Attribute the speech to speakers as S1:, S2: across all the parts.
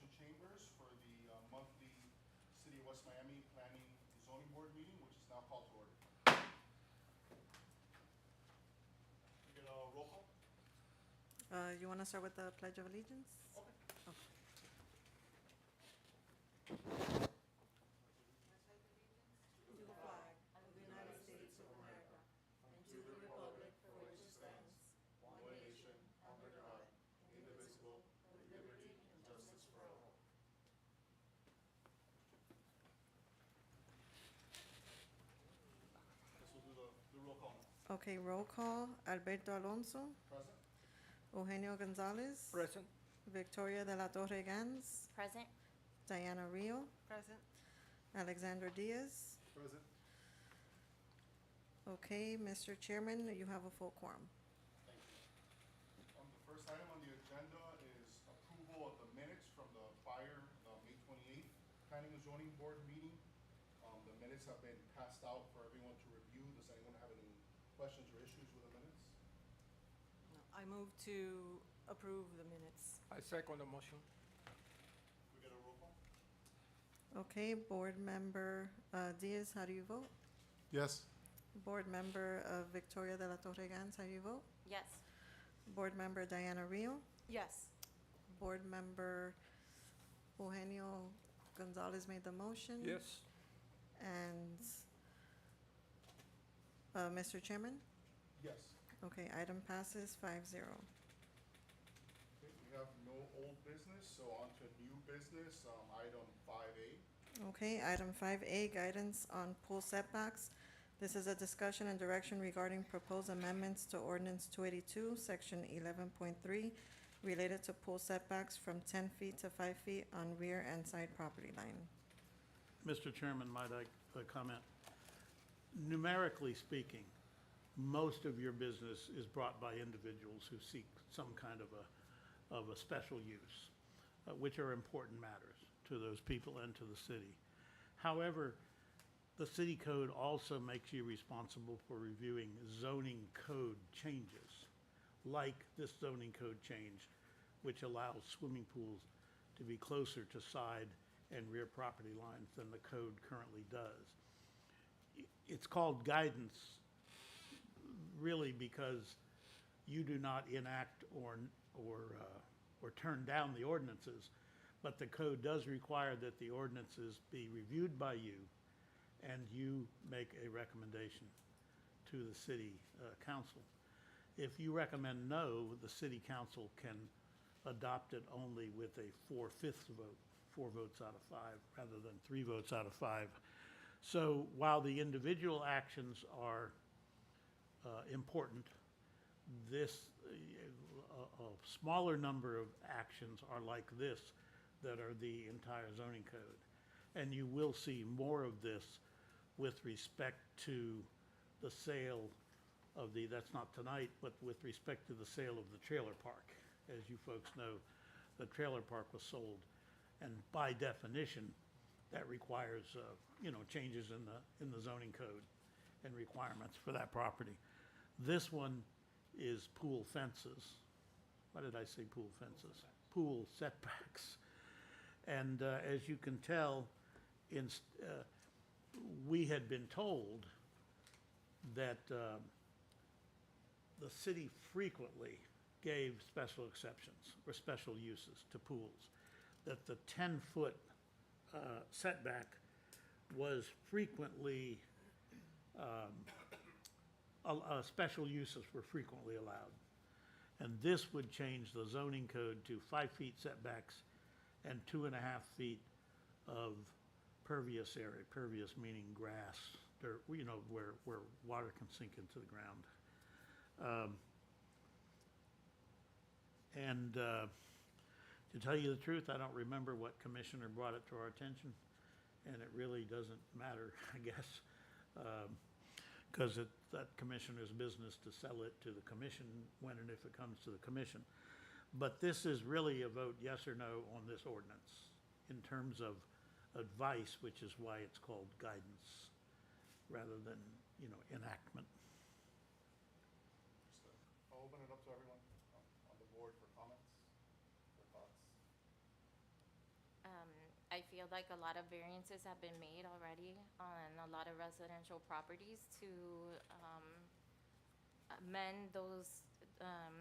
S1: Commission chambers for the monthly City of West Miami Planning Zoning Board meeting, which is now called to order. We get a roll call?
S2: You want to start with the Pledge of Allegiance?
S1: Okay.
S2: Okay. To the flag of the United States of America and to the republic for which it stands, one nation, under God, indivisible, with liberty and justice for all.
S1: Guess we'll do the roll call now.
S2: Okay, roll call. Alberto Alonso,
S1: Present?
S2: Eugenio Gonzalez,
S3: Present.
S2: Victoria de la Torre Gans,
S4: Present.
S2: Diana Rio,
S4: Present.
S2: Alexander Diaz.
S1: Present.
S2: Okay, Mr. Chairman, you have a full quorum.
S1: Thank you. The first item on the agenda is approval of the minutes from the prior, May 28th Planning and Zoning Board meeting. The minutes have been passed out for everyone to review. Does anyone have any questions or issues with the minutes?
S4: I move to approve the minutes.
S3: I second the motion.
S1: We get a roll call?
S2: Okay, Board Member Diaz, how do you vote?
S1: Yes.
S2: Board Member Victoria de la Torre Gans, how do you vote?
S4: Yes.
S2: Board Member Diana Rio,
S4: Yes.
S2: Board Member Eugenio Gonzalez made the motion.
S3: Yes.
S2: And Mr. Chairman?
S1: Yes.
S2: Okay, item passes 5-0.
S1: Okay, we have no old business, so on to new business, item 5A.
S2: Okay, item 5A, guidance on pool setbacks. This is a discussion and direction regarding proposed amendments to ordinance 282, section 11.3, related to pool setbacks from 10 feet to 5 feet on rear and side property line.
S5: Mr. Chairman, might I comment? Numerically speaking, most of your business is brought by individuals who seek some kind of a special use, which are important matters to those people and to the city. However, the city code also makes you responsible for reviewing zoning code changes, like this zoning code change, which allows swimming pools to be closer to side and rear property lines than the code currently does. It's called guidance really because you do not enact or turn down the ordinances, but the code does require that the ordinances be reviewed by you and you make a recommendation to the city council. If you recommend no, the city council can adopt it only with a 4/5 vote, 4 votes out of 5, rather than 3 votes out of 5. So while the individual actions are important, this, a smaller number of actions are like this that are the entire zoning code. And you will see more of this with respect to the sale of that's not tonight, but with respect to the sale of the trailer park. As you folks know, the trailer park was sold, and by definition, that requires, changes in the zoning code and requirements for that property. This one is pool fences. Why did I say pool fences? Pool setbacks. And as you can tell, we had been told that the city frequently gave special exceptions or special uses to pools, that the 10-foot setback was frequently, special uses were frequently allowed. And this would change the zoning code to 5 feet setbacks and 2.5 feet of pervious area, pervious meaning grass, dirt, where water can sink into the ground. To tell you the truth, I don't remember what commissioner brought it to our attention, and it really doesn't matter, I guess, because it's that commissioner's business to sell it to the commission when and if it comes to the commission. But this is really a vote yes or no on this ordinance in terms of advice, which is why it's called guidance rather than, enactment.
S1: I'll open it up to everyone on the board for comments or thoughts.
S3: feel like a lot of variances have been made already on a lot of residential properties to amend those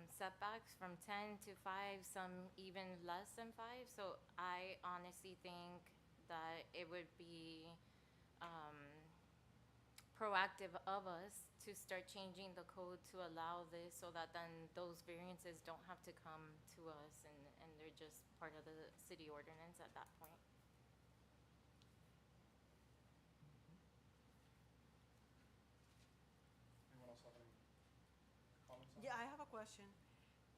S3: setbacks from 10 to 5, some even less than 5. So I honestly think that it would be proactive of us to start changing the code to allow this, so that then those variances don't have to come to us, and they're just part of the city ordinance at that point.
S1: Anyone else have any comments on
S4: Yeah,
S1: that?
S4: I have a question.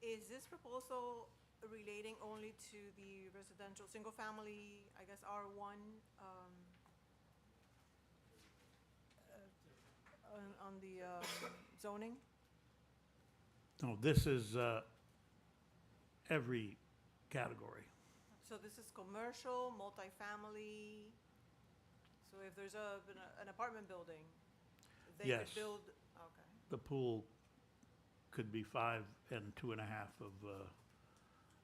S4: Is this proposal relating only to the residential, single-family, I guess, R1, on the zoning?
S5: No, this is every category.
S4: So this is commercial, multifamily, so if there's an apartment building, they
S5: Yes.
S4: could build, okay.
S5: The pool could be 5 and 2.5 of,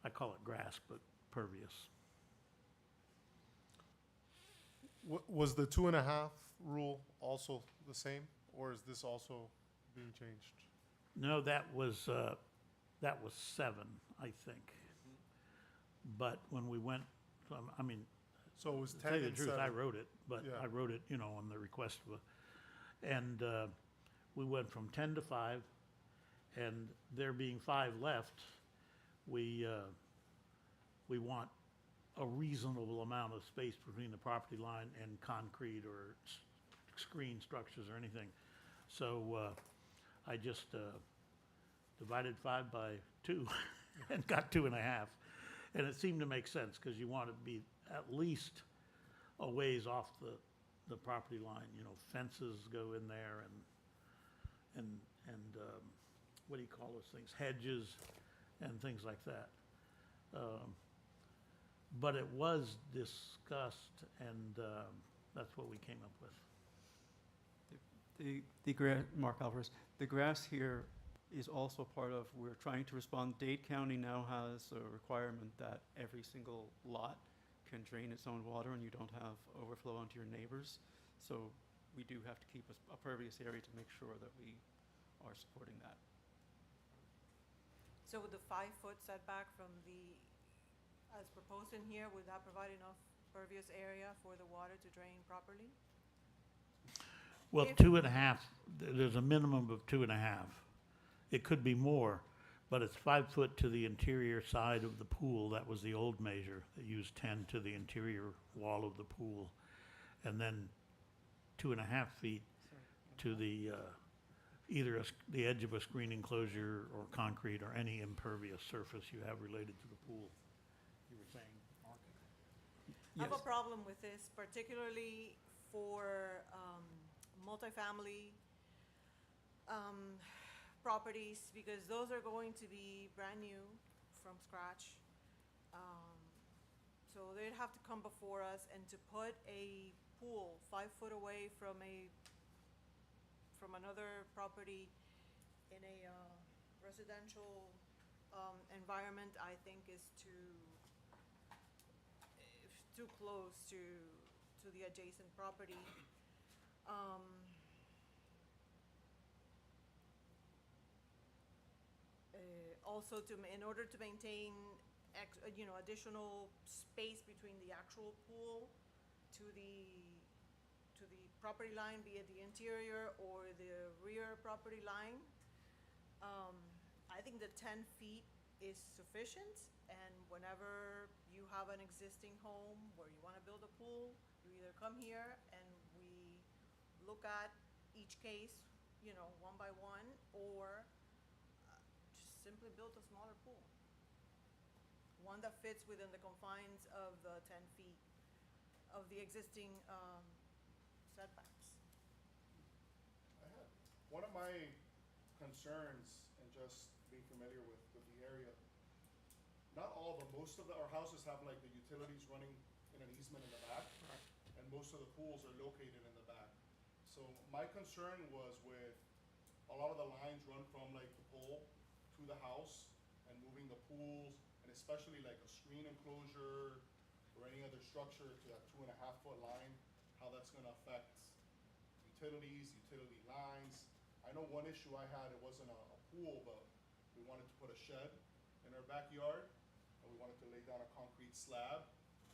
S5: I call it grass, but pervious.
S6: Was the 2.5 rule also the same, or is this also being changed?
S5: No, that was 7, I think. But when we went, I mean,
S6: So it was
S5: to
S6: 10
S5: tell you the
S6: and
S5: truth,
S6: 7.
S5: I wrote it, but
S6: Yeah.
S5: I wrote it, on the request of and we went from 10 to 5, and there being 5 left, we want a reasonable amount of space between the property line and concrete or screen structures or anything. So I just divided 5 by 2 and got 2.5. And it seemed to make sense, because you want to be at least a ways off the property line, fences go in there and what do you call those things, hedges and things like that. But it was discussed, and that's what we came up with.
S7: Mark Alvarez, the grass here is also part of, we're trying to respond, Dade County now has a requirement that every single lot can drain its own water and you don't have overflow onto your neighbors. So we do have to keep a pervious area to make sure that we are supporting that.
S4: So with the 5-foot setback from as proposed in here, would that provide enough pervious area for the water to drain properly?
S5: Well,
S4: If-
S5: 2.5, there's a minimum of 2.5. It could be more, but it's 5 foot to the interior side of the pool. That was the old measure. They used 10 to the interior wall of the pool. And then 2.5 feet to the, either the edge of a screen enclosure or concrete or any impervious surface you have related to the pool. You were saying, Mark?
S4: I have a problem with this, particularly for multifamily properties, because those are going to be brand new from scratch. So they'd have to come before us, and to put a pool 5 foot away from another property in a residential environment, I think is too close to the adjacent property. Also, in order to maintain additional space between the actual pool to the property line, be it the interior or the rear property line, I think the 10 feet is sufficient. And whenever you have an existing home where you want to build a pool, you either come here and we look at each case, one by one, or just simply build a smaller pool. One that fits within the confines of the 10 feet of the existing setbacks.
S1: One of my concerns, and just being familiar with the area, not all, but most of our houses have like the utilities running in an easement in the back, and most of the pools are located in the back. So my concern was with a lot of the lines run from like the pole to the house, and moving the pools, and especially like a screen enclosure, or any other structure to that 2.5 foot line, how that's gonna affect utilities, utility lines. I know one issue I had, it wasn't a pool, but we wanted to put a shed in our backyard, and we wanted to lay down a concrete slab,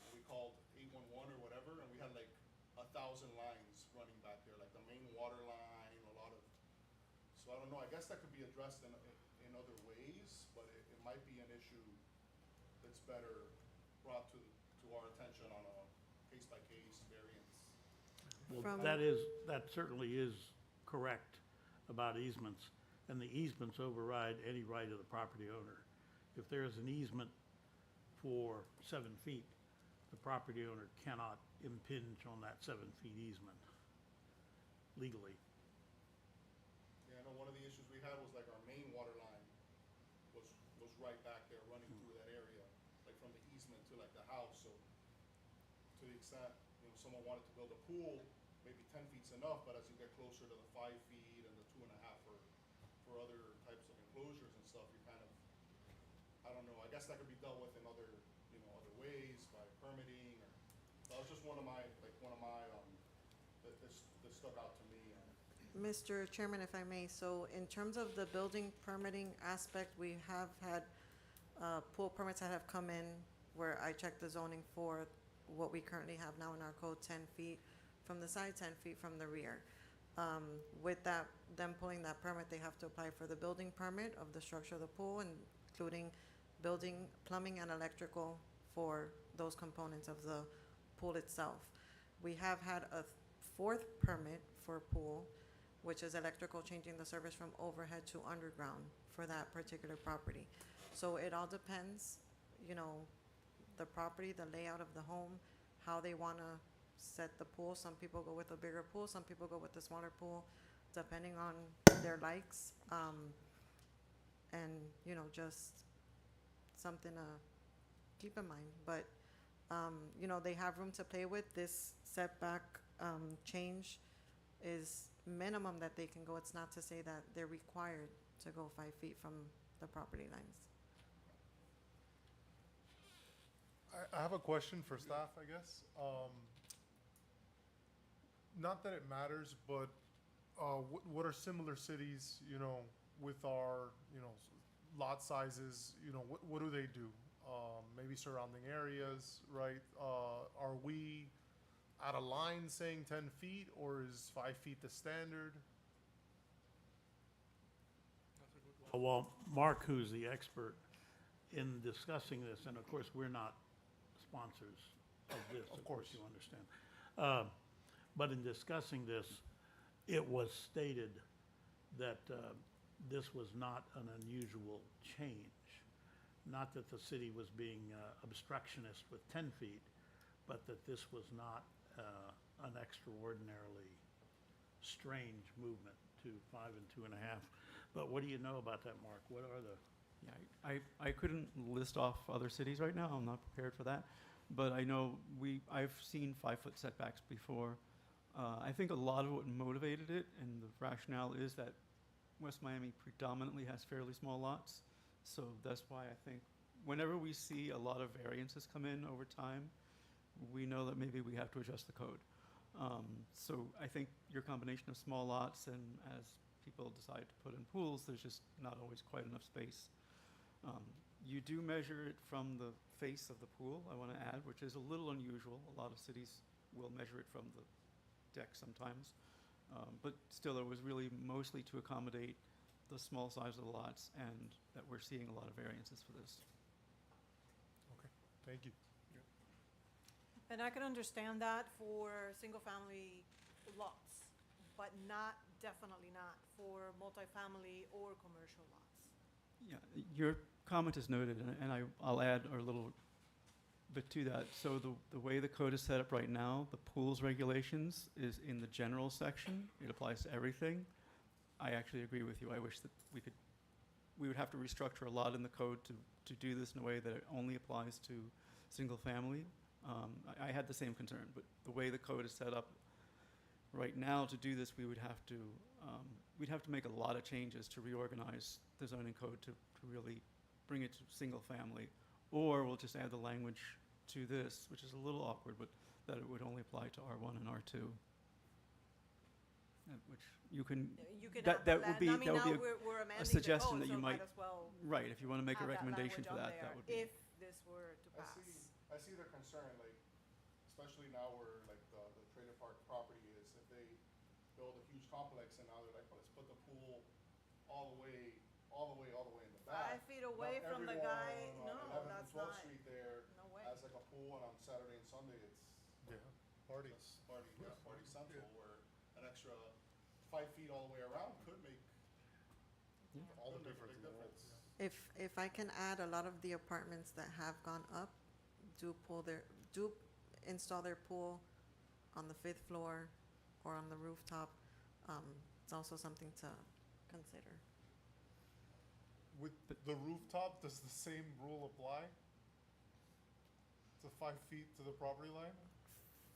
S1: and we called 811 or whatever, and we had like 1,000 lines running back there, like the main water line, a lot of, so I don't know, I guess that could be addressed in other ways, but it might be an issue that's better brought to our attention on a case-by-case variance.
S5: Well,
S2: From-
S5: that certainly is correct about easements, and the easements override any right of the property owner. If there is an easement for 7 feet, the property owner cannot impinge on that 7 feet easement legally.
S1: Yeah, I know one of the issues we had was like our main water line was right back there running through that area, like from the easement to like the house, so to the extent, someone wanted to build a pool, maybe 10 feet's enough, but as you get closer to the 5 feet and the 2.5 for other types of enclosures and stuff, you kind of, I don't know, I guess that could be dealt with in other, other ways by permitting or, that was just one of my, that stuck out to me.
S2: Mr. Chairman, if I may, so in terms of the building permitting aspect, we have had pool permits that have come in where I checked the zoning for what we currently have now in our code, 10 feet from the side, 10 feet from the rear. With that, them pulling that permit, they have to apply for the building permit of the structure of the pool, including building, plumbing, and electrical for those components of the pool itself. We have had a 4th permit for a pool, which is electrical, changing the service from overhead to underground for that particular property. So it all depends, the property, the layout of the home, how they want to set the pool. Some people go with a bigger pool, some people go with a smaller pool, depending on their likes. And, just something to keep in mind. But, they have room to play with. This setback change is minimum that they can go. It's not to say that they're required to go 5 feet from the property lines.
S6: I have a question for staff, I guess. Not that it matters, but what are similar cities, with our, lot sizes, what do they do? Maybe surrounding areas, right? Are we at a line saying 10 feet, or is 5 feet the standard?
S5: Well, Mark, who's the expert in discussing this, and of course, we're not sponsors of this,
S6: Of
S5: of course
S6: course.
S5: you understand. But in discussing this, it was stated that this was not an unusual change. Not that the city was being obstructionist with 10 feet, but that this was not an extraordinarily strange movement to 5 and 2.5. But what do you know about that, Mark? What are the?
S7: Yeah, I couldn't list off other cities right now. I'm not prepared for that. But I know I've seen 5-foot setbacks before. I think a lot of what motivated it and the rationale is that West Miami predominantly has fairly small lots. So that's why I think whenever we see a lot of variances come in over time, we know that maybe we have to adjust the code. So I think your combination of small lots and as people decide to put in pools, there's just not always quite enough space. You do measure it from the face of the pool, I want to add, which is a little unusual. A lot of cities will measure it from the deck sometimes. But still, it was really mostly to accommodate the small size of the lots and that we're seeing a lot of variances for this.
S6: Okay, thank you.
S4: And I can understand that for single-family lots, but definitely not for multifamily or commercial lots.
S7: Yeah, your comment is noted, and I'll add a little bit to that. So the way the code is set up right now, the pools regulations is in the general section. It applies to everything. I actually agree with you. I wish that we would have to restructure a lot in the code to do this in a way that it only applies to single family. I had the same concern, but the way the code is set up right now to do this, we'd have to make a lot of changes to reorganize the zoning code to really bring it to single family, or we'll just add the language to this, which is a little awkward, but that it would only apply to R1 and R2. Which you can,
S4: You can
S7: That-
S4: have
S7: that
S4: the
S7: would
S4: la-
S7: be-
S4: I mean,
S7: that would
S4: now
S7: be
S4: we're amending the
S7: suggestion
S4: code,
S7: that
S4: so
S7: you
S4: might
S7: might-
S4: as well
S7: right, if you want to make a
S4: have that
S7: recommendation for
S4: language on
S7: that,
S4: there
S7: that would be.
S4: if this were to
S1: I
S4: pass.
S1: see their concern, like, especially now where, like, the trailer park property is, if they build a huge complex and now they're like, well, let's put the pool all the way in the back.
S4: 5 feet away
S1: Not
S4: from the
S1: everyone
S4: guy,
S1: on
S4: no,
S1: 11th and
S4: that's
S1: 12th
S4: not,
S1: Street there
S4: no way.
S1: has like a pool, and on Saturday and Sunday, it's
S6: Yeah, party.
S1: just party central, where an extra 5 feet all the way around could make,
S6: All the
S1: could make a
S6: difference
S1: big
S6: in the world.
S1: difference.
S2: If I can add, a lot of the apartments that have gone up do install their pool on the 5th floor or on the rooftop. It's also something to consider.
S6: With the rooftop, does the same rule apply? To 5 feet to the property line?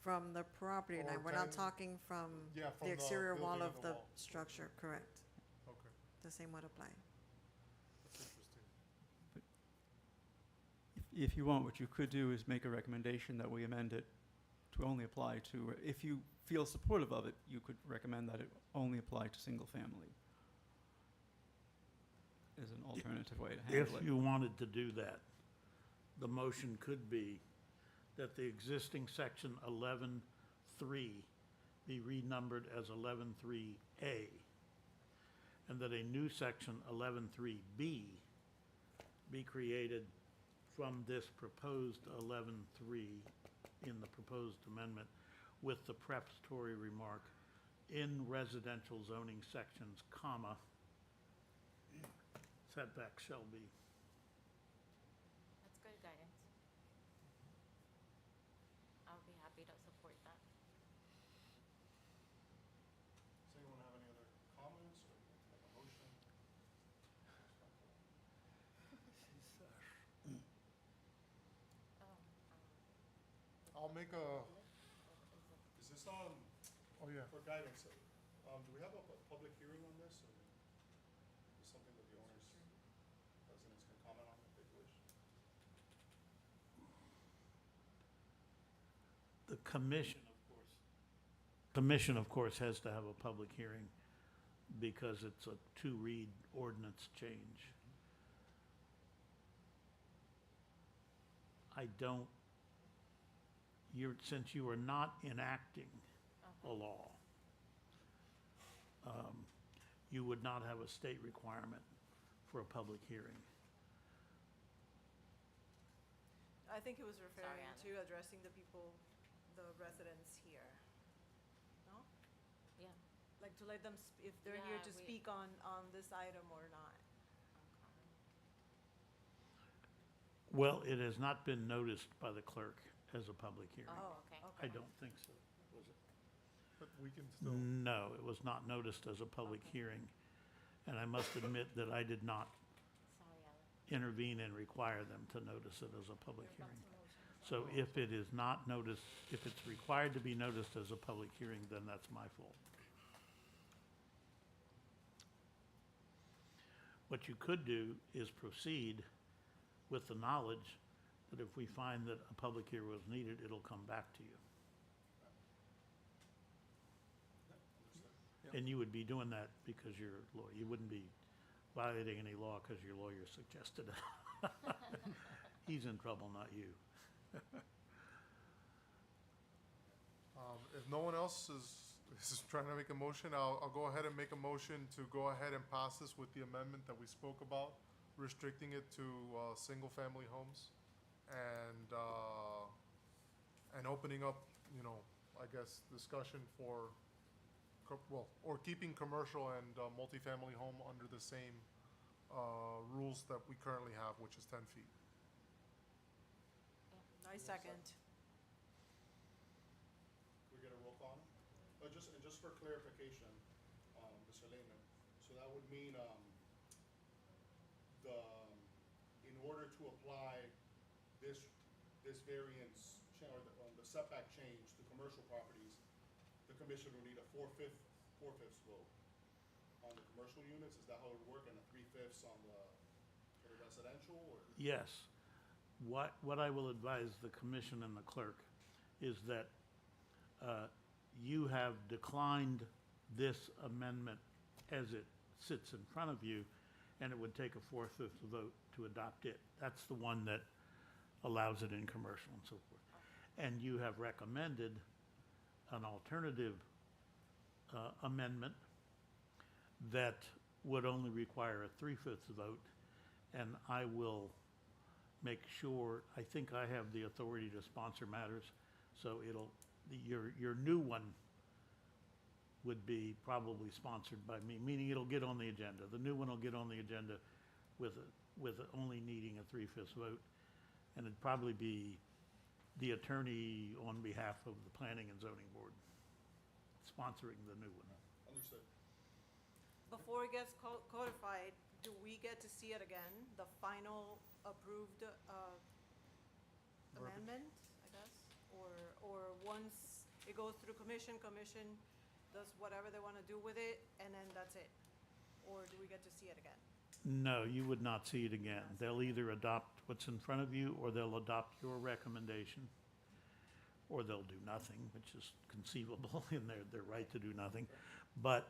S2: From the property
S6: Or
S2: line, we're not
S6: 10
S2: talking from
S6: Yeah, from
S2: the exterior wall
S6: building
S2: of
S6: to
S2: the
S6: wall.
S2: structure, correct.
S6: Okay,
S2: The same would apply.
S6: that's interesting.
S7: If you want, what you could do is make a recommendation that we amend it to only apply to, if you feel supportive of it, you could recommend that it only apply to single family. Is an alternative way to
S5: If
S7: handle it.
S5: you wanted to do that, the motion could be that the existing section 11.3 be renumbered as 11.3A, and that a new section 11.3B be created from this proposed 11.3 in the proposed amendment with the preparatory remark, in residential zoning sections, comma, setback shall be.
S3: That's good guidance. I would be happy to support that.
S1: Does anyone have any other comments or make a motion?
S3: Oh,
S6: I'll make a,
S1: Is this,
S6: oh yeah,
S1: for guidance, do we have a public hearing on this, or is something that the owners, residents can comment on if they wish?
S5: The commission, of course, has to have a public hearing because it's a two-read ordinance change. Since you are not enacting a law, you would not have a state requirement for a public hearing.
S4: I think he was referring
S3: Anna.
S4: to addressing the people, the residents here. No?
S3: yeah.
S4: Like to let them, if they're here
S3: Yeah,
S4: to
S3: we-
S4: speak on this item or not.
S5: Well, it has not been noticed by the clerk as a public hearing.
S4: Oh,
S3: Okay.
S5: I don't think so, was it?
S6: but we can still,
S5: No, it was not noticed as a public hearing. And I must admit that I did not
S3: Sorry, Alan.
S5: intervene and require them to notice it as a public
S3: You're about
S5: hearing.
S3: to motion.
S5: So if it is not noticed, if it's required to be noticed as a public hearing, then that's my fault. What you could do is proceed with the knowledge that if we find that a public hearing was needed, it'll come back to you. And you would be doing that because you're a lawyer. You wouldn't be violating any law because your lawyer suggested it. He's in trouble, not you.
S6: if no one else is trying to make a motion, I'll go ahead and make a motion to go ahead and pass this with the amendment that we spoke about, restricting it to, single-family homes and opening up, I guess, discussion for, or keeping commercial and, multifamily home under the same, rules that we currently have, which is 10 feet.
S4: I second.
S1: Can we get a roll call? Just for clarification, Mr. Lehman, so that would mean, in order to apply this variance, or the setback change to commercial properties, the commission would need a four-fifths vote on the commercial units, is that how it would work, and a 3/5 on the residential, or?
S5: Yes, what I will advise the commission and the clerk is that you have declined this amendment as it sits in front of you, and it would take a four-fifths vote to adopt it. That's the one that allows it in commercial and so forth. And you have recommended an alternative amendment that would only require a three-fifths vote, and I will make sure, I think I have the authority to sponsor matters, so your new one would be probably sponsored by me, meaning it'll get on the agenda. The new one will get on the agenda with only needing a three-fifths vote, and it'd probably be the attorney on behalf of the Planning and Zoning Board sponsoring the new one.
S1: Understood.
S4: Before it gets codified, do we get to see it again, the final approved amendment, I guess? Or once it goes through commission does whatever they want to do with it, and then that's it? Or do we get to see it again?
S5: No, you would not see it again. They'll either adopt what's in front of you, or they'll adopt your recommendation, or they'll do nothing, which is conceivable in their right to do nothing. But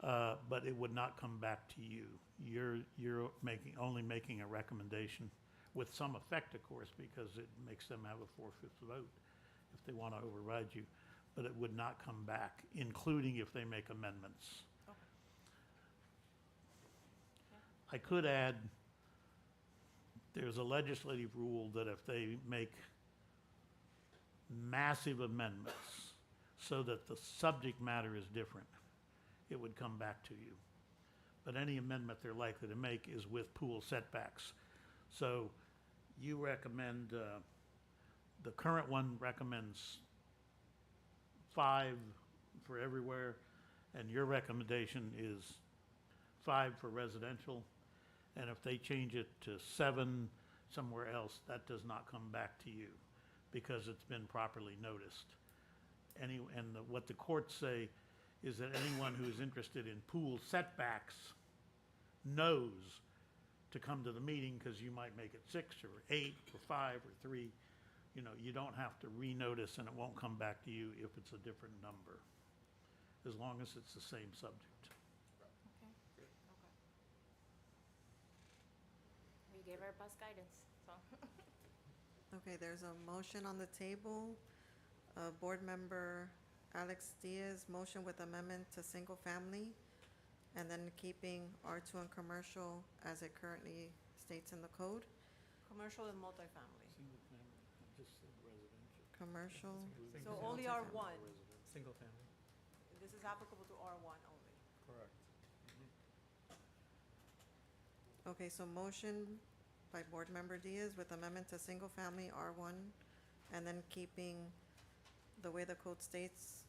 S5: it would not come back to you. You're only making a recommendation with some effect, of course, because it makes them have a four-fifths vote if they want to override you. But it would not come back, including if they make amendments.
S4: Okay.
S5: I could add, there's a legislative rule that if they make massive amendments so that the subject matter is different, it would come back to you. But any amendment they're likely to make is with pool setbacks. So you recommend, the current one recommends 5 for everywhere, and your recommendation is 5 for residential. And if they change it to 7 somewhere else, that does not come back to you because it's been properly noticed. What the courts say is that anyone who's interested in pool setbacks knows to come to the meeting because you might make it 6 or 8 or 5 or 3. You know, you don't have to renotice, and it won't come back to you if it's a different number, as long as it's the same subject.
S3: Okay. We gave our best guidance, so.
S2: Okay, there's a motion on the table. Board Member Alex Diaz, motion with amendment to single family, and then keeping R2 and commercial as it currently states in the code.
S4: Commercial and multifamily.
S5: Single family, just residential.
S2: Commercial,
S4: So only R1.
S7: Single family.
S4: This is applicable to R1 only.
S6: Correct.
S2: okay, so motion by Board Member Diaz with amendment to single family R1, and then keeping the way the code states,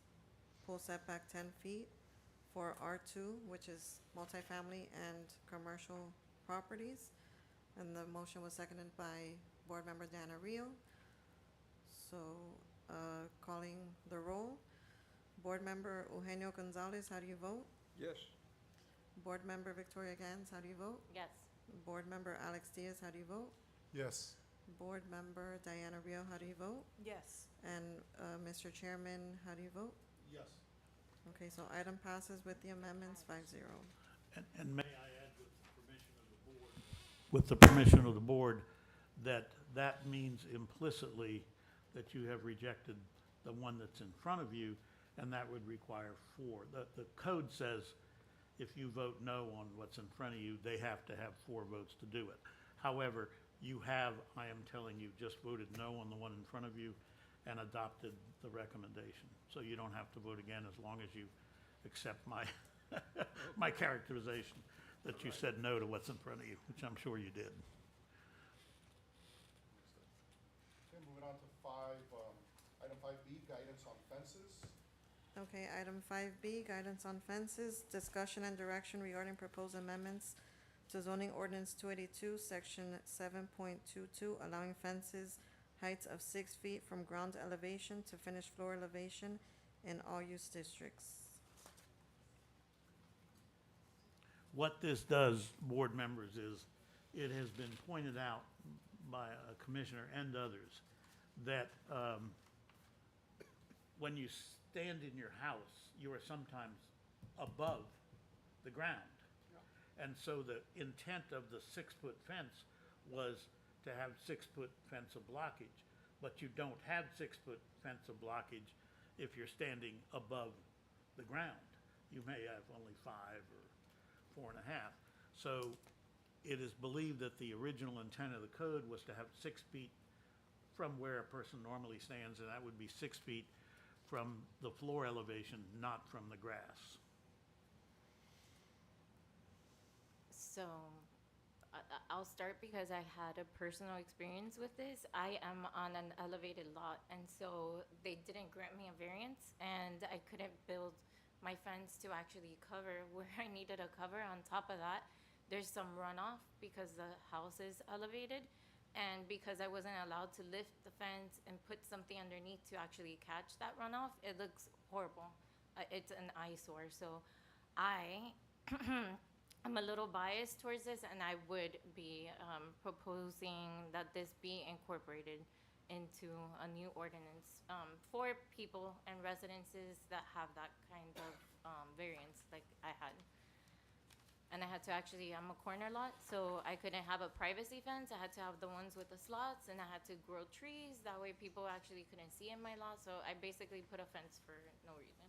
S2: pool setback 10 feet for R2, which is multifamily and commercial properties. And the motion was seconded by Board Member Dana Rio. So, calling the roll. Board Member Eugenio Gonzalez, how do you vote?
S8: Yes.
S2: Board Member Victoria Gans, how do you vote?
S3: Yes.
S2: Board Member Alex Diaz, how do you vote?
S6: Yes.
S2: Board Member Diana Rio, how do you vote?
S4: Yes.
S2: And Mr. Chairman, how do you vote?
S1: Yes.
S2: Okay, so item passes with the amendments 5-0.
S5: And may I add, with the permission of the board, that means implicitly that you have rejected the one that's in front of you, and that would require 4. The code says if you vote no on what's in front of you, they have to have 4 votes to do it. However, you have, I am telling you, just voted no on the one in front of you and adopted the recommendation. So you don't have to vote again as long as you accept my, my characterization that you said no to what's in front of you, which I'm sure you did.
S1: Okay, moving on to item 5B, guidance on fences.
S2: Okay, item 5B, guidance on fences, discussion and direction regarding proposed amendments to zoning ordinance 282, section 7.22, allowing fences heights of 6 feet from ground elevation to finished floor elevation in all use districts.
S5: What this does, board members, is it has been pointed out by a commissioner and others, that when you stand in your house, you are sometimes above the ground. And so the intent of the 6-foot fence was to have 6-foot fence of blockage, but you don't have 6-foot fence of blockage if you're standing above the ground. You may have only 5 or 4.5. So it is believed that the original intent of the code was to have 6 feet from where a person normally stands, and that would be 6 feet from the floor elevation, not from the grass.
S3: So, I'll start because I had a personal experience with this. I am on an elevated lot, and so they didn't grant me a variance, and I couldn't build my fence to actually cover where I needed a cover. On top of that, there's some runoff because the house is elevated, and because I wasn't allowed to lift the fence and put something underneath to actually catch that runoff, it looks horrible. It's an eyesore. So I I'm a little biased towards this, and I would be proposing that this be incorporated into a new ordinance for people and residences that have that kind of variance like I had. And I had to actually, I'm a corner lot, so I couldn't have a privacy fence. I had to have the ones with the slots, and I had to grow trees. That way people actually couldn't see in my lot. So I basically put a fence for no reason.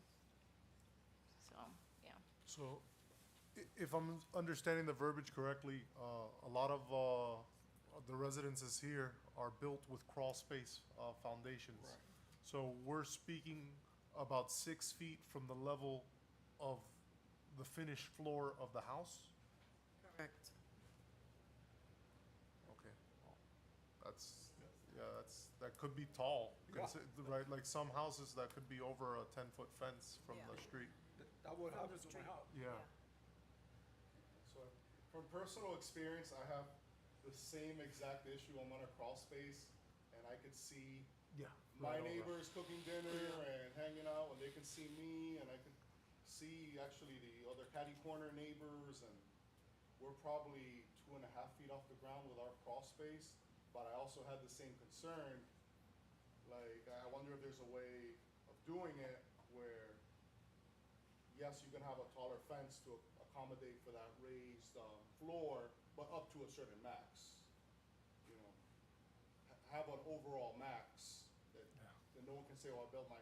S3: So, yeah.
S6: So, if I'm understanding the verbiage correctly, a lot of the residences here are built with crawl space foundations.
S1: Right.
S6: So we're speaking about 6 feet from the level of the finished floor of the house?
S2: Correct.
S6: Okay. Well, that could be tall, right? Like some houses that could be over a 10-foot fence from
S4: Yeah.
S6: the street.
S8: That would
S4: From
S8: happen
S4: the
S8: to my
S4: street.
S8: house.
S6: Yeah.
S1: So from personal experience, I have the same exact issue. I'm on a crawl space, and I could see
S6: Yeah.
S1: my
S6: right over.
S1: neighbors cooking dinner and hanging out, and they can see me, and I can see actually the other catty corner neighbors, and we're probably 2.5 feet off the ground with our crawl space. But I also had the same concern, like, I wonder if there's a way of doing it where, yes, you can have a taller fence to accommodate for that raised floor, but up to a certain max. You know, have an overall max that no one can say, oh, I built my,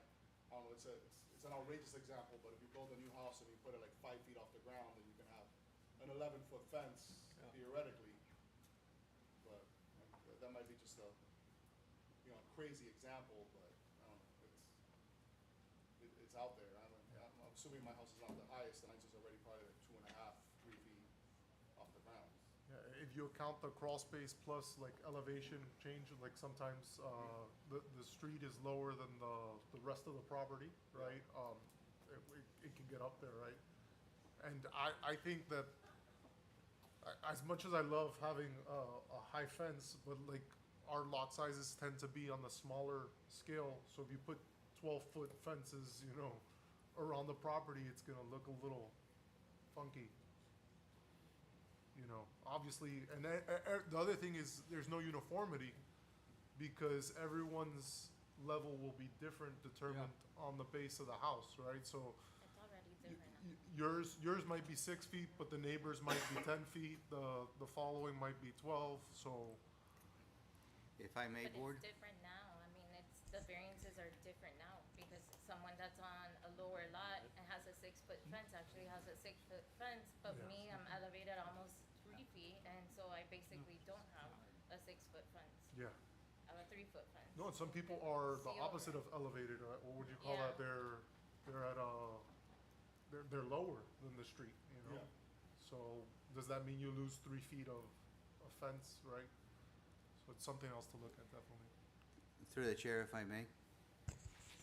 S1: I don't know, it's an outrageous example, but if you build a new house and you put it like 5 feet off the ground, then you can have an 11-foot fence theoretically. But that might be just a, crazy example, but I don't know, it's out there. I'm assuming my house is not the highest, and it's already probably like 2.5, 3 feet off the ground.
S6: Yeah, if you account the crawl space plus like elevation change, like sometimes the street is lower than the rest of the property, right? It can get up there, right? And I think that as much as I love having a high fence, but like our lot sizes tend to be on the smaller scale. So if you put 12-foot fences, around the property, it's gonna look a little funky. Obviously, and the other thing is there's no uniformity because everyone's level will be different, determined on the base of the house, right? So
S3: It's already different now.
S6: yours might be 6 feet, but the neighbors might be 10 feet. The following might be 12. So
S9: If I may,
S3: But
S9: board,
S3: it's different now. I mean, the variances are different now because someone that's on a lower lot and has a 6-foot fence actually has a 6-foot fence, but
S6: Yeah.
S3: me, I'm elevated almost 3 feet, and so I basically don't have a 6-foot fence.
S6: yeah.
S3: I have a 3-foot fence.
S6: No, and some people are the
S3: See over
S6: opposite
S3: it.
S6: of elevated. Right? What would you call
S3: Yeah.
S6: that? They're at they're lower than the street.
S1: Yeah.
S6: So does that mean you lose 3 feet of fence, right? So it's something else to look at, definitely.
S9: through the chair, if I may.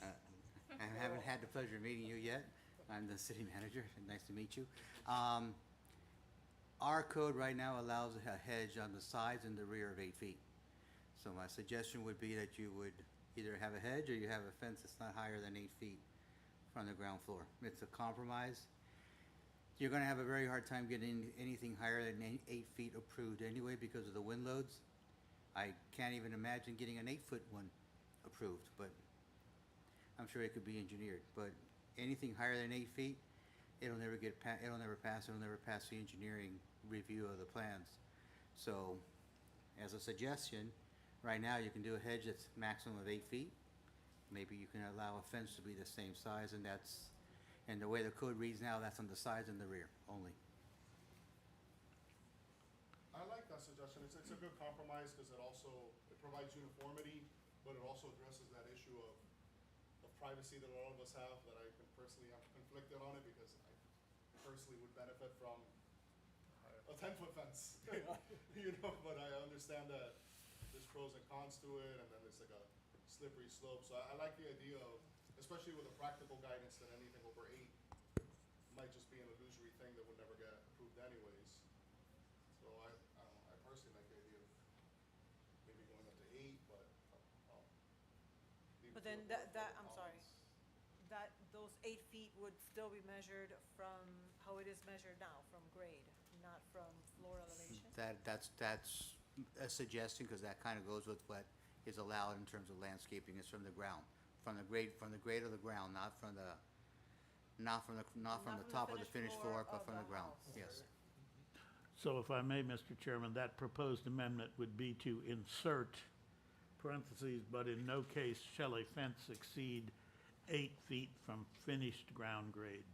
S9: I haven't had the pleasure of meeting you yet. I'm the city manager. Nice to meet you. Our code right now allows a hedge on the sides and the rear of 8 feet. So my suggestion would be that you would either have a hedge or you have a fence that's not higher than 8 feet from the ground floor. It's a compromise. You're gonna have a very hard time getting anything higher than 8 feet approved anyway because of the wind loads. I can't even imagine getting an 8-foot one approved, but I'm sure it could be engineered. But anything higher than 8 feet, it'll never pass the engineering review of the plans. So, as a suggestion, right now you can do a hedge that's maximum of 8 feet. Maybe you can allow a fence to be the same size, and the way the code reads now, that's on the sides and the rear only.
S1: I like that suggestion. It's a good compromise because it provides uniformity, but it also addresses that issue of privacy that a lot of us have, that I can personally have conflicted on it because I personally would benefit from a 10-foot fence. But I understand that there's pros and cons to it, and then there's like a slippery slope. So I like the idea of, especially with the practical guidance, that anything over 8 might just be an illusory thing that would never get approved anyways. So I don't know, I personally like the idea of maybe going up to 8, but I'll leave it
S4: But
S1: to
S4: then
S1: the board for
S4: I'm sorry,
S1: comments.
S4: those 8 feet would still be measured from how it is measured now, from grade, not from floor elevation?
S9: That's a suggestion, because that kind of goes with what is allowed in terms of landscaping, is from the ground, from the grade of the ground, not from the top of the finished floor, but from the ground, yes.
S5: So if I may, Mr. Chairman, that proposed amendment would be to insert parentheses, but in no case shall a fence exceed 8 feet from finished ground grade.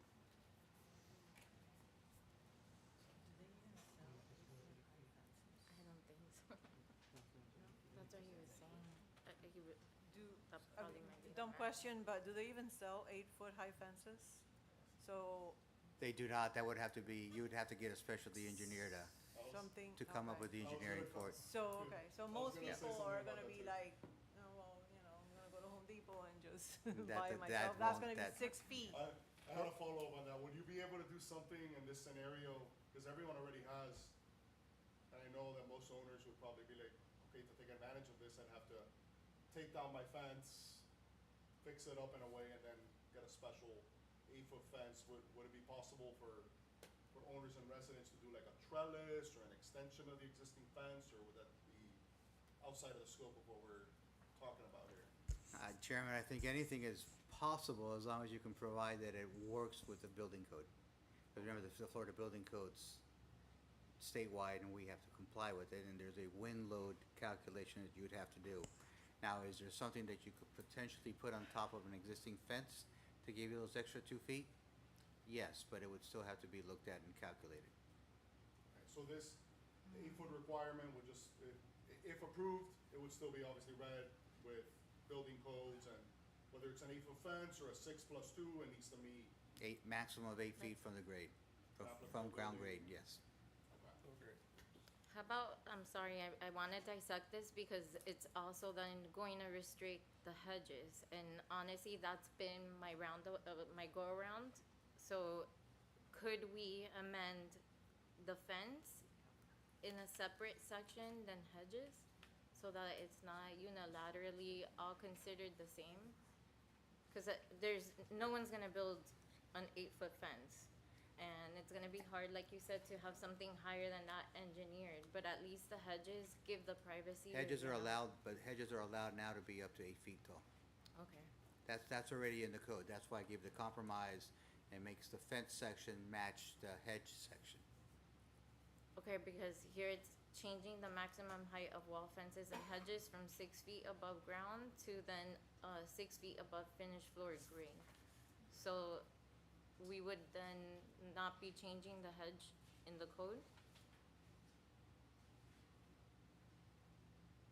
S3: I don't think so. That's what he was saying. He would, that
S4: I
S3: probably
S4: mean,
S3: might be.
S4: dumb question, but do they even sell 8-foot high fences? So
S9: They do not, that would have to be, you would have to get a specialty engineer
S4: something.
S9: to come up
S4: okay.
S9: with the engineering for it.
S4: So, okay, so most
S1: gonna say
S4: people
S1: something
S4: are
S1: about
S4: gonna
S1: that
S4: be
S1: too.
S4: like, oh, well, I'm gonna go to Home Depot and just
S9: That-
S4: buy
S9: that-
S4: myself,
S9: that
S4: that's
S9: won't-
S4: gonna be
S9: that-
S4: 6 feet.
S1: I had a follow-up on that. Would you be able to do something in this scenario, because everyone already has, and I know that most owners would probably be like, okay, to take advantage of this, I'd have to take down my fence, fix it up in a way, and then get a special 8-foot fence. Would it be possible for owners and residents to do like a trellis or an extension of the existing fence, or would that be outside of the scope of what we're talking about here?
S9: Chairman, I think anything is possible as long as you can provide that it works with the building code. Because remember, the Florida Building Code's statewide, and we have to comply with it, and there's a wind load calculation that you would have to do. Now, is there something that you could potentially put on top of an existing fence to give you those extra 2 feet? Yes, but it would still have to be looked at and calculated.
S1: Okay, so this 8-foot requirement would just, if approved, it would still be obviously read with building codes, and whether it's an 8-foot fence or a 6+2, it needs to meet.
S9: Maximum of 8 feet from the grade, from ground grade, yes.
S1: Okay.
S3: How about, I'm sorry, I want to dissect this because it's also then going to restrict the hedges. And honestly, that's been my my go-around. So could we amend the fence in a separate section than hedges? So that it's not unilaterally all considered the same? Because no one's gonna build an 8-foot fence. And it's gonna be hard, like you said, to have something higher than that engineered, but at least the hedges give the privacy.
S9: Hedges are
S3: you know.
S9: allowed, but hedges are allowed now to be up to 8 feet tall.
S3: Okay,
S9: That's already in the code. That's why I give the compromise and makes the fence section match the hedge section.
S3: okay, because here it's changing the maximum height of wall fences and hedges from 6 feet above ground to then 6 feet above finished floor grade. So we would then not be changing the hedge in the code?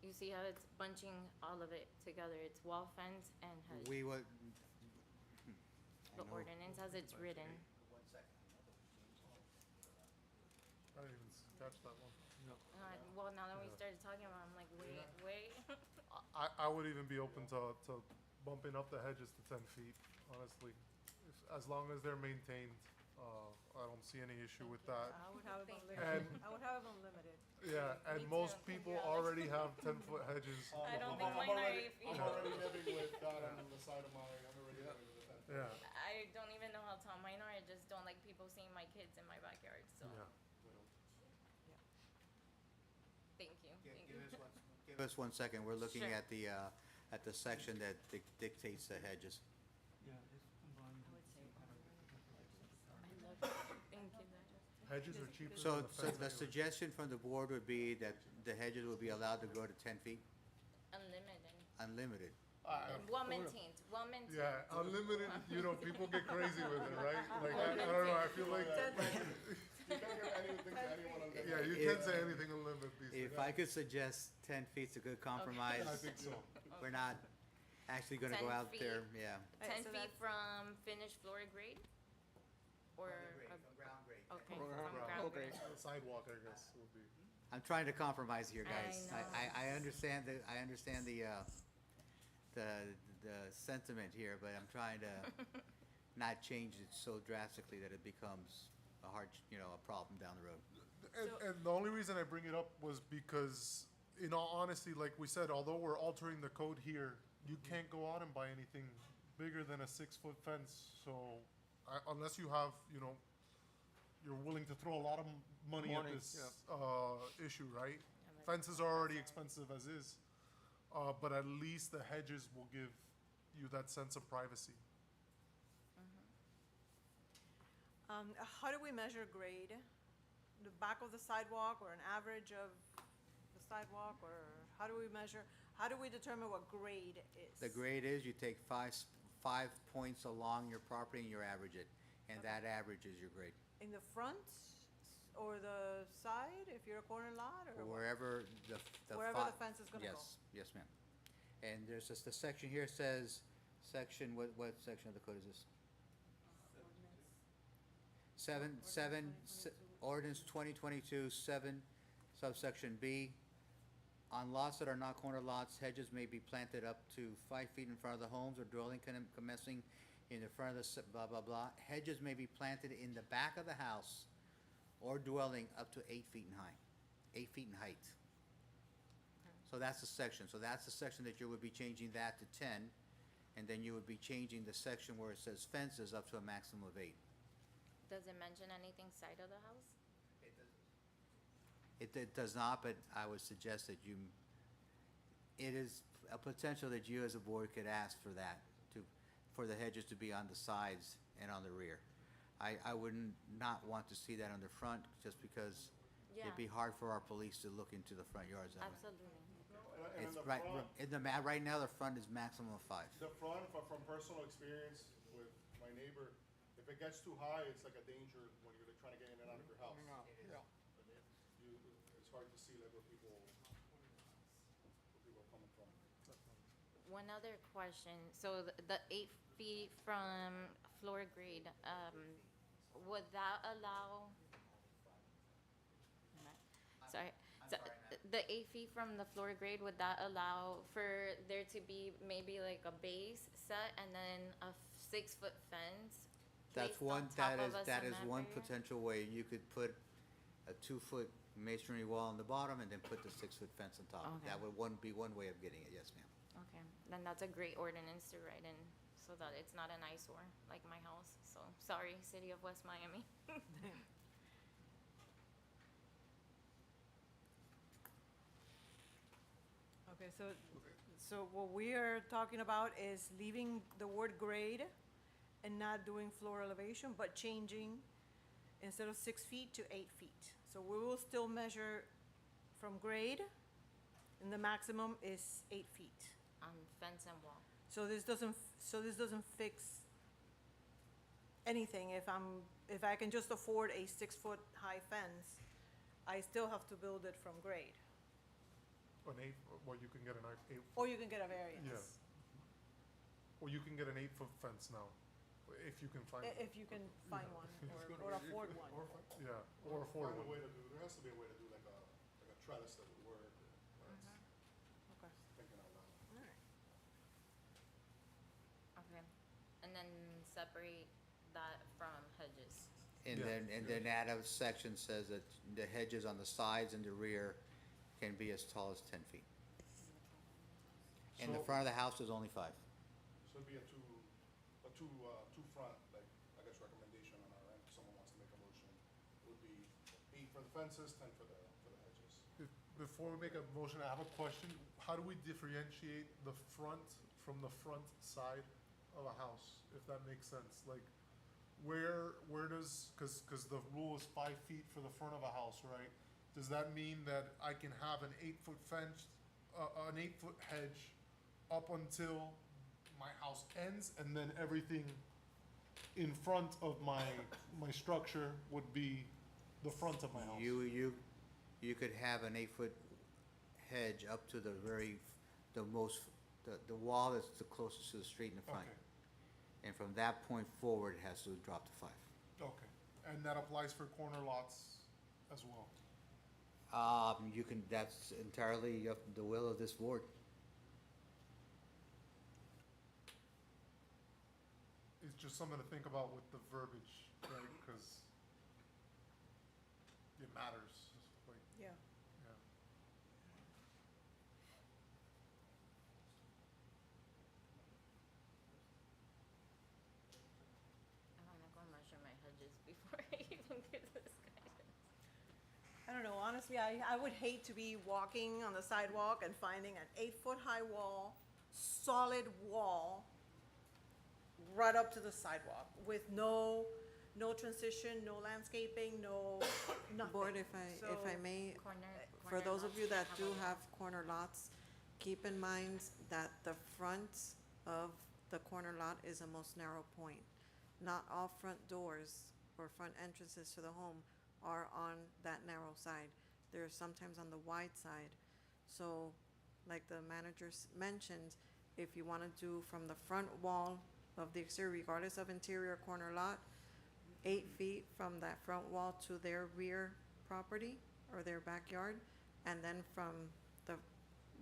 S3: You see how it's bunching all of it together, it's wall fence and hedge.
S9: We would.
S3: The ordinance as it's written.
S6: I didn't even catch that one.
S3: Well, now that we started talking about it, I'm like, wait.
S6: I would even be open to bumping up the hedges to 10 feet, honestly. As long as they're maintained, I don't see any issue with that.
S4: I would have them
S6: And-
S4: unlimited. I would have them unlimited.
S6: Yeah, and
S3: Me
S6: most
S3: too.
S6: people
S3: Yeah,
S6: already have 10-foot hedges.
S3: I don't think
S1: I'm
S3: mine are
S1: already-
S3: 8 feet.
S1: I'm already living with that on the side of I'm already living with that.
S6: Yeah,
S3: I don't even know how tall mine are. I just don't like people seeing my kids in my backyard. So
S6: yeah.
S3: thank you. Thank you.
S9: Give Give us 1 second, we're looking
S3: Sure.
S9: at the section that dictates the hedges.
S7: Yeah, it's combined.
S3: Thank you.
S6: Hedges are cheaper
S9: So,
S6: than a
S9: so
S6: fence
S9: the
S6: anyway.
S9: suggestion from the board would be that the hedges would be allowed to grow to 10 feet,
S3: Unlimited.
S9: unlimited.
S3: Well maintained, well maintained.
S6: Yeah, unlimited, you know, people get crazy with it, right? Like, I don't know, I feel like,
S1: You can't give anything to anyone on that.
S6: yeah, you can't say anything unlimited these days.
S9: If I could suggest 10 feet's a good compromise.
S6: I think so.
S9: We're not actually gonna
S3: 10
S9: go out
S3: feet.
S9: there, yeah.
S3: 10
S4: so
S3: feet
S4: that's-
S3: from finished floor grade? Or,
S9: ground grade.
S3: okay,
S6: From
S3: from
S6: ground.
S3: ground grade.
S6: Sidewalk, I guess, would be.
S9: I'm trying to compromise here,
S3: I
S9: guys.
S3: know.
S9: I understand the sentiment here, but I'm trying to not change it so drastically that it becomes a hard, a problem down the road.
S6: And the only reason I bring it up was because, in all honesty, like we said, although we're altering the code here, you can't go out and buy anything bigger than a 6-foot fence. So, unless you have, you're willing to throw a lot of money at this issue, right? Fences are already expensive as is, but at least the hedges will give you that sense of privacy.
S4: How do we measure grade? The back of the sidewalk or an average of the sidewalk, or how do we measure, how do we determine what grade is?
S9: The grade is you take 5 points along your property and you average it, and that average is your grade.
S4: In the front or the side, if you're a corner lot, or what?
S9: Wherever
S4: Wherever the fence is gonna go.
S9: Yes, ma'am. And there's just, the section here says, what section of the code is this? Ordinance 2022, 7, subsection B. On lots that are not corner lots, hedges may be planted up to 5 feet in front of the homes or dwelling commencing in the front of the blah, blah, blah. Hedges may be planted in the back of the house or dwelling up to 8 feet in height, 8 feet in height. So that's the section. So that's the section that you would be changing that to 10, and then you would be changing the section where it says fences up to a maximum of 8.
S3: Does it mention anything side of the house?
S9: It does not, but I would suggest that it is a potential that you as a board could ask for that, for the hedges to be on the sides and on the rear. I wouldn't not want to see that on the front, just because
S3: Yeah,
S9: it'd be hard for our police to look into the front yards that way.
S3: absolutely.
S1: And
S9: It's
S1: in the
S9: right,
S1: front,
S9: right now, the front is maximum of 5.
S1: the front, from personal experience with my neighbor, if it gets too high, it's like a danger when you're trying to get in and out of your house. It's hard to see like where people are coming from.
S3: One other question, so the 8 feet from floor grade, would that allow? Sorry, so the 8 feet from the floor grade, would that allow for there to be maybe like a base set and then a 6-foot fence?
S9: That's
S3: placed on
S9: one,
S3: top of a
S9: that is
S3: cement
S9: one
S3: barrier?
S9: potential way. You could put a 2-foot masonry wall on the bottom and then put the 6-foot fence on top.
S3: Okay.
S9: That would be one way of getting it, yes, ma'am.
S3: Okay, then that's a great ordinance to write in, so that it's not an eyesore like my house. So, sorry, City of West Miami.
S4: Okay, so what we are talking about is leaving the word grade and not doing floor elevation, but changing instead of 6 feet to 8 feet. So we will still measure from grade, and the maximum is 8 feet.
S3: On fence and wall.
S4: So this doesn't fix anything. If I can just afford a 6-foot high fence, I still have to build it from grade.
S6: An 8, well, you can get an 8.
S4: Or you can get a variance.
S6: Yeah. Or you can get an 8-foot fence now, if you can find one.
S4: If you can find one, or afford one.
S6: Yeah, or afford
S1: Find a way
S6: one.
S1: to do, there has to be a way to do like a trellis that would work.
S4: Okay.
S1: Thinking out loud.
S4: All right.
S3: Okay, and then separate that from hedges.
S9: And
S6: Yeah.
S9: then add a section says that the hedges on the sides and the rear can be as tall as 10 feet. And the
S6: So-
S9: front of the house is only 5.
S1: So it'd be a two front, like, I guess recommendation on our end, if someone wants to make a motion, would be 8 for the fences, 10 for the hedges.
S6: before we make a motion, I have a question. How do we differentiate the front from the front side of a house, if that makes sense? Like, where does, cause the rule is 5 feet for the front of a house, right? Does that mean that I can have an 8-foot fence, an 8-foot hedge up until my house ends, and then everything in front of my structure would be the front of my house?
S9: You could have an 8-foot hedge up to the the wall that's the closest to the street in the front.
S6: Okay,
S9: And from that point forward, it has to drop to 5.
S6: okay. And that applies for corner lots as well?
S9: You can, that's entirely up the will of this board.
S6: It's just something to think about with the verbiage, right? Because it matters, like,
S4: Yeah.
S6: yeah.
S3: I wanna go measure my hedges before I even give this guidance.
S4: I don't know, honestly, I would hate to be walking on the sidewalk and finding an 8-foot-high wall, solid wall, right up to the sidewalk with no transition, no landscaping, no, nothing.
S2: Board, if I
S4: So-
S2: may, for
S3: Corner
S2: those of
S3: lots
S2: you that
S3: have
S2: do
S3: a lot.
S2: have corner lots, keep in mind that the front of the corner lot is a most narrow point. Not all front doors or front entrances to the home are on that narrow side. They're sometimes on the wide side. So, like the managers mentioned, if you wanna do from the front wall of the exterior, regardless of interior corner lot, 8 feet from that front wall to their rear property or their backyard, and then from the,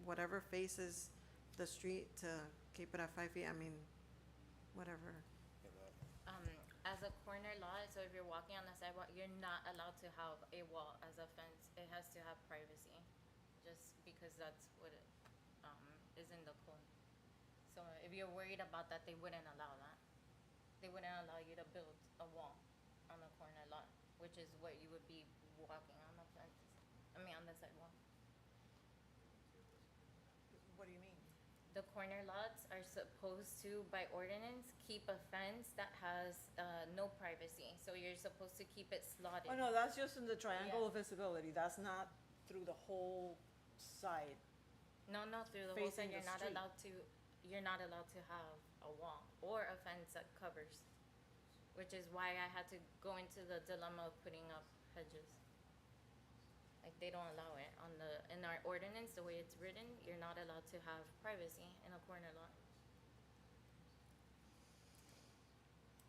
S2: whatever faces the street to keep it at 5 feet, I mean, whatever.
S3: As a corner lot, so if you're walking on the sidewalk, you're not allowed to have a wall as a fence. It has to have privacy, just because that's what it, is in the code. So if you're worried about that, they wouldn't allow that. They wouldn't allow you to build a wall on a corner lot, which is what you would be walking on the fence, on the sidewalk.
S4: What do you mean?
S3: The corner lots are supposed to, by ordinance, keep a fence that has, no privacy, so you're supposed to keep it slotted.
S4: Oh, no, that's just in the triangle of visibility, that's not through the whole side.
S3: No, through the whole
S4: Facing
S3: side,
S4: the street.
S3: you're not allowed to have a wall or a fence that covers, which is why I had to go into the dilemma of putting up hedges. Like, they don't allow it in our ordinance, the way it's written, you're not allowed to have privacy in a corner lot.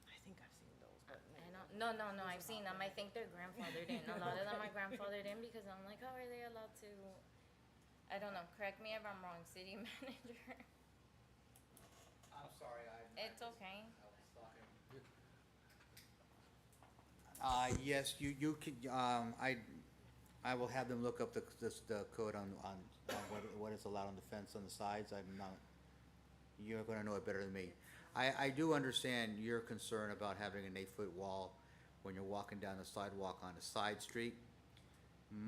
S4: I think I've seen those, but
S3: I
S4: maybe.
S3: don't, no, I've seen them, I think they're grandfathered in, a lot of them are grandfathered in because I'm like, how are they allowed to, I don't know, correct me if I'm wrong, city manager.
S9: I'm sorry,
S3: It's okay.
S9: Yes, you could, I will have them look up the code on what is allowed on the fence on the sides. I'm not, you're gonna know it better than me. I do understand your concern about having an 8-foot wall when you're walking down the sidewalk on a side street.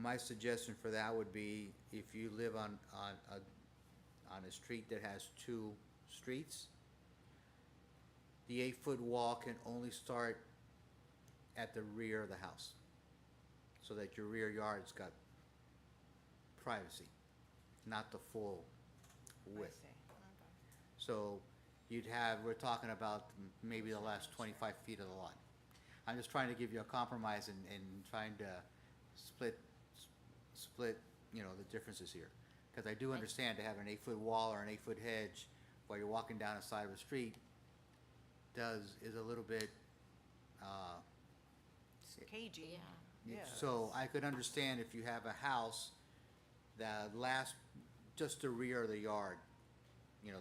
S9: My suggestion for that would be if you live on a street that has 2 streets, the 8-foot wall can only start at the rear of the house, so that your rear yard's got privacy, not the full width.
S4: I see. Okay.
S9: So you'd have, we're talking about maybe the last 25 feet of the lot. I'm just trying to give you a compromise and trying to split, you know, the differences here. Because I do understand to have an 8-foot wall or an 8-foot hedge while you're walking down the side of a street is a little bit,
S4: It's cagey.
S3: Yeah.
S4: Yeah.
S9: so I could understand if you have a house that lasts just the rear of the yard, you know,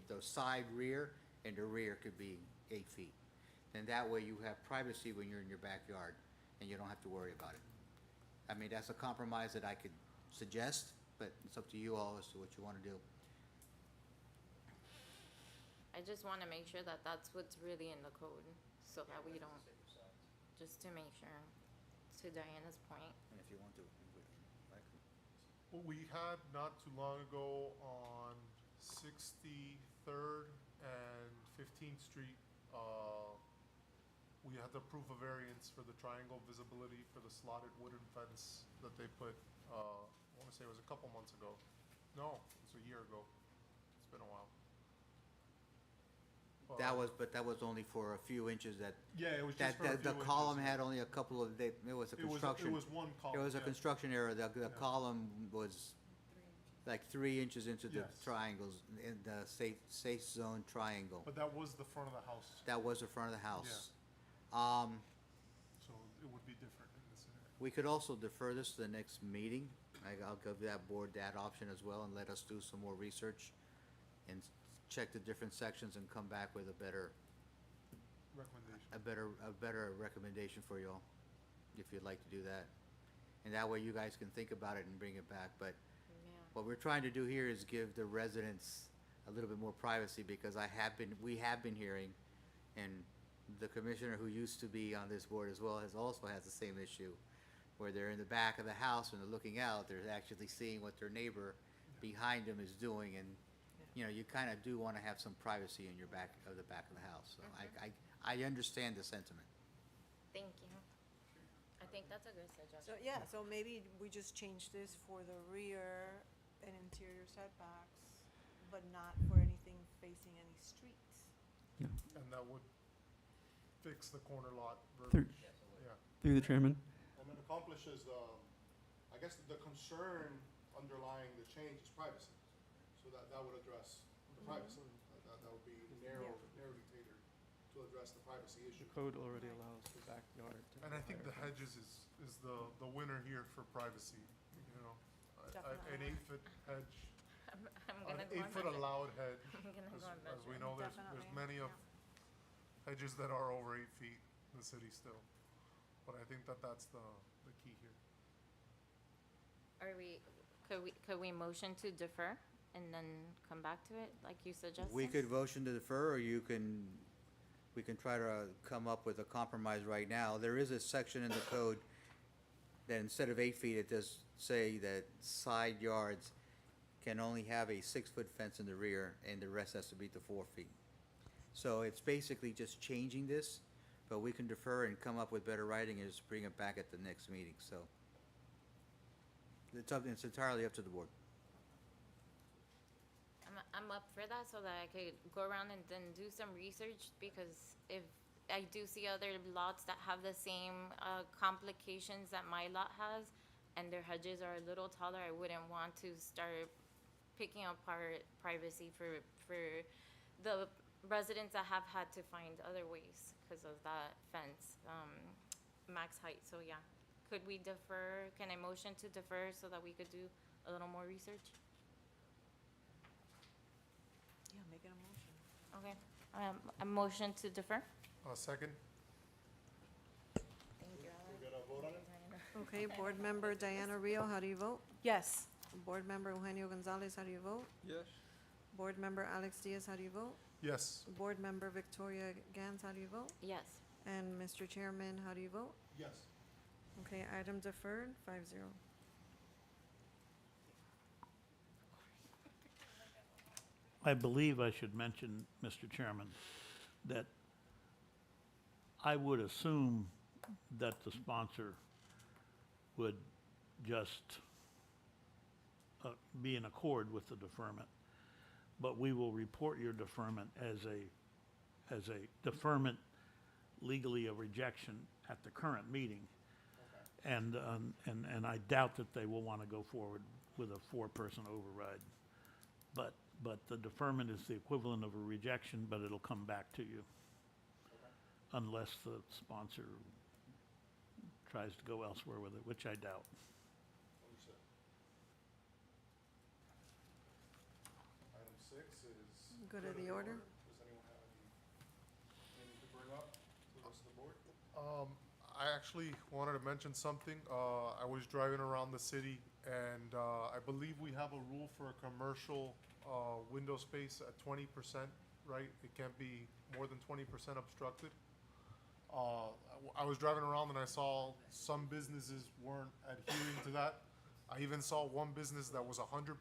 S9: the side rear and the rear could be 8 feet. And that way you have privacy when you're in your backyard and you don't have to worry about it. I mean, that's a compromise that I could suggest, but it's up to you all as to what you wanna do.
S3: I just wanna make sure that that's what's really in the code, so that we don't, just to make sure, to Diana's point.
S9: And if you want to,
S6: What we had not too long ago on 63rd and 15th Street, we had to approve a variance for the triangle visibility for the slotted wooden fence that they put, I wanna say it was a couple months ago. No, it was a year ago. It's been a while.
S9: But that was only for a few inches that,
S6: Yeah, it was just for a few
S9: the
S6: inches.
S9: column had only a couple of, it was a construction.
S6: It was one column.
S9: It was a
S6: yeah.
S9: construction error. The
S6: Yeah.
S9: column was like 3 inches into the
S6: Yes.
S9: triangles, in the safe zone triangle.
S6: But that was the front of the house,
S9: That was the front of the house.
S6: so it would be different in this scenario.
S9: We could also defer this to the next meeting. I'll give that board that option as well and let us do some more research and check the different sections and come back with a better recommendation for y'all, if you'd like to do that. And that way you guys can think about it and bring it back. But
S3: Yeah.
S9: what we're trying to do here is give the residents a little bit more privacy, because we have been hearing, and the commissioner who used to be on this board as well has the same issue, where they're in the back of the house and they're looking out, they're actually seeing what their neighbor behind them is doing, and, you know, you kinda do wanna have some privacy in your back of the house, so I understand the sentiment.
S3: Thank you. I think that's a good suggestion.
S4: So, yeah, so maybe we just change this for the rear and interior setbacks, but not for anything facing any streets.
S6: And that would fix the corner lot
S7: Through,
S6: verbiage, yeah.
S7: through the chairman,
S1: And it accomplishes, I guess the concern underlying the change is privacy. So that would address the privacy. That would be narrowly tailored to address the privacy issue.
S7: the code already allows the backyard to.
S6: And I think the hedges is the winner here for privacy, you know. An
S4: Definitely.
S6: 8-foot hedge,
S3: I'm
S6: an
S3: gonna go
S6: 8-foot
S3: measure.
S6: allowed hedge.
S3: I'm gonna go and
S6: As we
S3: measure.
S6: know, there's
S4: Definitely,
S6: many of
S4: yeah.
S6: hedges that are over 8 feet in the city still. But I think that's the key here.
S3: Could we motion to defer and then come back to it, like you suggested?
S9: We could motion to defer, or we can try to come up with a compromise right now. There is a section in the code that instead of 8 feet, it does say that side yards can only have a 6-foot fence in the rear, and the rest has to be to 4 feet. So it's basically just changing this, but we can defer and come up with better writing and just bring it back at the next meeting, so. It's entirely up to the board.
S3: I'm up for that so that I could go around and then do some research, because if I do see other lots that have the same complications that my lot has, and their hedges are a little taller, I wouldn't want to start picking apart privacy for the residents that have had to find other ways because of that fence, max height. So yeah, could we defer? Can I motion to defer so that we could do a little more research?
S4: Yeah, make it a motion.
S3: Okay, a motion to defer?
S6: Second?
S3: Thank you.
S1: We gotta vote on it?
S2: Okay, Board Member Diana Rio, how do you vote?
S4: Yes.
S2: Board Member Eugenio Gonzalez, how do you vote?
S7: Yes.
S2: Board Member Alex Diaz, how do you vote?
S6: Yes.
S2: Board Member Victoria Gans, how do you vote?
S3: Yes.
S2: And Mr. Chairman, how do you vote?
S1: Yes.
S2: Okay, item deferred, 5-0.
S5: I believe I should mention, Mr. Chairman, that I would assume that the sponsor would just be in accord with the deferment, but we will report your deferment as a deferment, legally a rejection at the current meeting. And I doubt that they will want to go forward with a 4-person override. But the deferment is the equivalent of a rejection, but it'll come back to you. Unless the sponsor tries to go elsewhere with it, which I doubt.
S1: Understood. Item 6 is.
S2: Go to the order.
S1: Does anyone have anything to bring up to the rest of the board?
S6: I actually wanted to mention something. I was driving around the city, and I believe we have a rule for a commercial window space at 20%, right? It can't be more than 20% obstructed. I was driving around and I saw some businesses weren't adhering to that. I even saw one business that was 100%.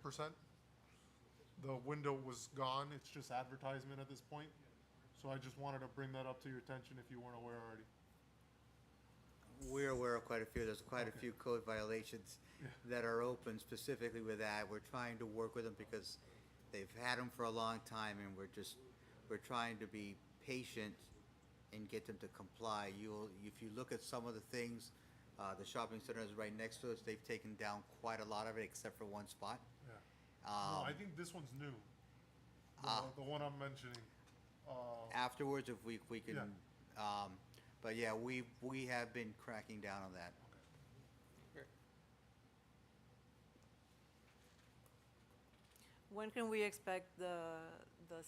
S6: The window was gone. It's just advertisement at this point. So I just wanted to bring that up to your attention if you weren't aware already.
S9: We're aware of quite a few. There's quite a
S6: Okay.
S9: few code violations that are open specifically with that. We're trying to work with them because they've had them for a long time, and we're trying to be patient and get them to comply. If you look at some of the things, the shopping center is right next to us. They've taken down quite a lot of it, except for one spot.
S6: Yeah. No, I think this one's new. The one I'm mentioning.
S9: Afterwards, if we can,
S6: Yeah.
S9: but yeah, we have been cracking down on that.
S4: When can we expect the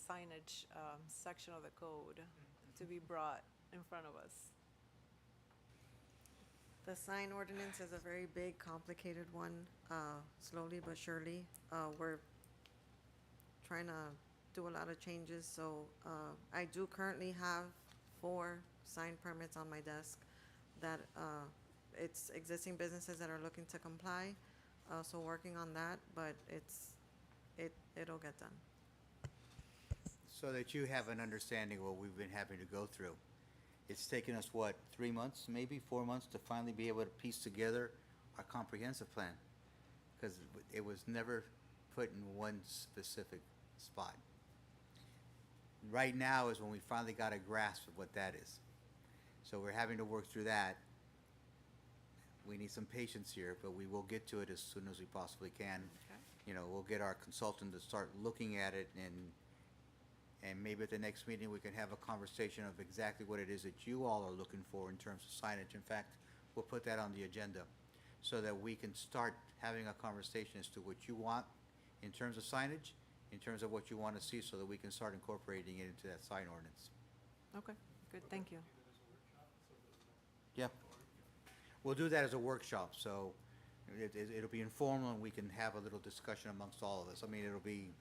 S4: signage section of the code to be brought in front of us?
S2: The sign ordinance is a very big, complicated one, slowly but surely. We're trying to do a lot of changes, so, I do currently have 4 sign permits on my desk that, it's existing businesses that are looking to comply, so working on that, but it'll get done.
S9: So that you have an understanding of what we've been having to go through. It's taken us, what, 3 months, maybe 4 months, to finally be able to piece together our comprehensive plan? Because it was never put in one specific spot. Right now is when we finally got a grasp of what that is. So we're having to work through that. We need some patience here, but we will get to it as soon as we possibly can.
S4: Okay.
S9: You know, we'll get our consultant to start looking at it, and maybe at the next meeting, we can have a conversation of exactly what it is that you all are looking for in terms of signage. In fact, we'll put that on the agenda so that we can start having a conversation as to what you want in terms of signage, in terms of what you want to see, so that we can start incorporating it into that sign ordinance.
S4: Okay, good, thank you.
S9: Yeah. We'll do that as a workshop, so it'll be informal, and we can have a little discussion amongst all of us. I mean, it'll be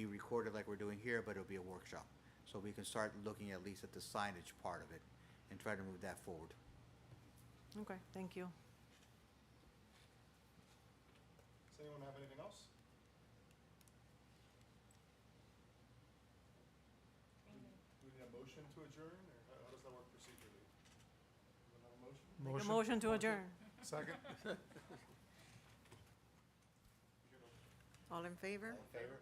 S9: recorded like we're doing here, but it'll be a workshop. So we can start looking at least at the signage part of it and try to move that forward.
S4: Okay, thank you.
S1: Does anyone have anything else? Do we need a motion to adjourn, or how does that work procedurally? Anyone have a motion?
S4: Make a motion to adjourn.
S6: Second?
S2: All in favor?
S1: Favor?